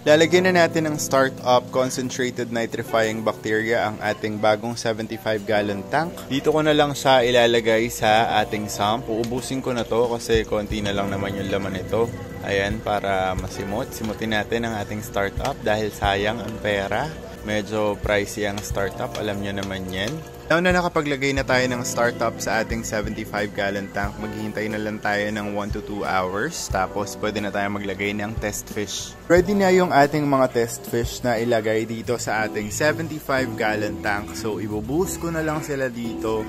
Lalagyan na natin ng Startup Concentrated Nitrifying Bacteria ang ating bagong 75-gallon tank. Dito ko na lang siya ilalagay sa ating sump. Uubusin ko na to kasi konti na lang naman yung laman nito. Ayan, para masimot. Simutin natin ang ating startup dahil sayang ang pera. Medyo pricey ang startup, alam nyo naman yan. Now na nakapaglagay na tayo ng startup sa ating 75-gallon tank, maghihintay na lang tayo ng 1 to 2 hours. Tapos pwede na tayo maglagay ng test fish. Ready na yung ating mga test fish na ilagay dito sa ating 75-gallon tank. So ibuboost ko na lang sila dito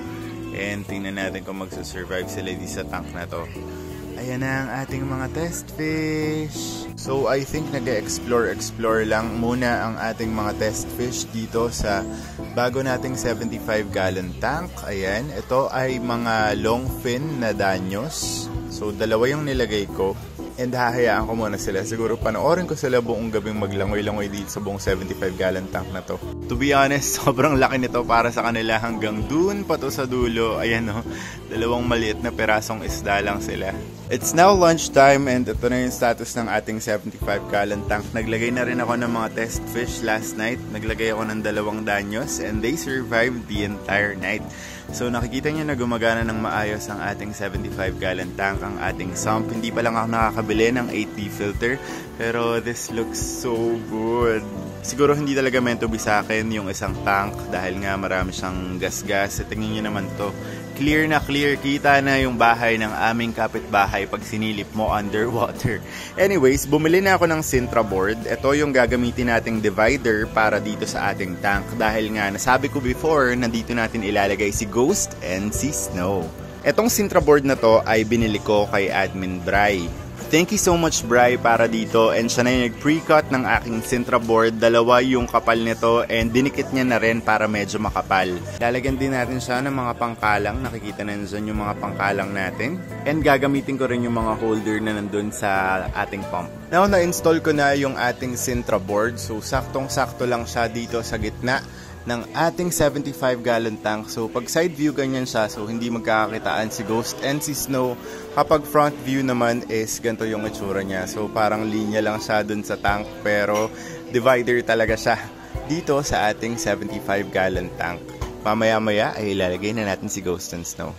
and tingnan natin kung magsasurvive sila dito sa tank na to. Ayan na ang ating mga test fish. So I think nag-explore lang muna ang ating mga test fish dito sa bago nating 75-gallon tank. Ayan, ito ay mga long fin na danyos. So dalawa yung nilagay ko. And hahayaan ko muna sila. Siguro panoorin ko sila buong gabing maglangoy-langoy dito sa buong 75-gallon tank na to. To be honest, sobrang laki nito para sa kanila hanggang dun pa to sa dulo. Ayan o, dalawang maliit na perasong isda lang sila. It's now lunchtime and ito na yung status ng ating 75-gallon tank. Naglagay na rin ako ng mga test fish last night. Naglagay ako ng 2 danyos and they survived the entire night. So nakikita nyo na gumagana ng maayos ang ating 75-gallon tank, ang ating sump. Hindi pa lang ako nakakabili ng 8D filter, pero this looks so good. Siguro hindi talaga meant to be sa akin yung isang tank dahil nga marami siyang gas-gas. Tingnan nyo naman to. Clear na clear. Kita na yung bahay ng aming kapitbahay pag sinilip mo underwater. Anyways, bumili na ako ng Sintra board. Ito yung gagamitin nating divider para dito sa ating tank. Dahil nga, nasabi ko before, nandito natin ilalagay si Ghost and si Snow. Etong Sintra board na to ay binili ko kay Admin Bry. Thank you so much, Bry, para dito. And siya na yung nag-pre-cut ng aking Sintra board. 2 yung kapal nito and dinikit niya na rin para medyo makapal. Lalagyan din natin siya ng mga pangkalang. Nakikita na dyan yung mga pangkalang natin. And gagamitin ko rin yung mga holder na nandun sa ating pump. Now, na-install ko na yung ating Sintra board. So, saktong-sakto lang siya dito sa gitna ng ating 75-gallon tank. So pag side view ganyan siya, so hindi magkakakitaan si Ghost and si Snow. Kapag front view naman is ganito yung itsura niya. So parang linya lang siya dun sa tank pero divider talaga siya dito sa ating 75-gallon tank. Mamaya-maya ay ilalagay na natin si Ghost and Snow.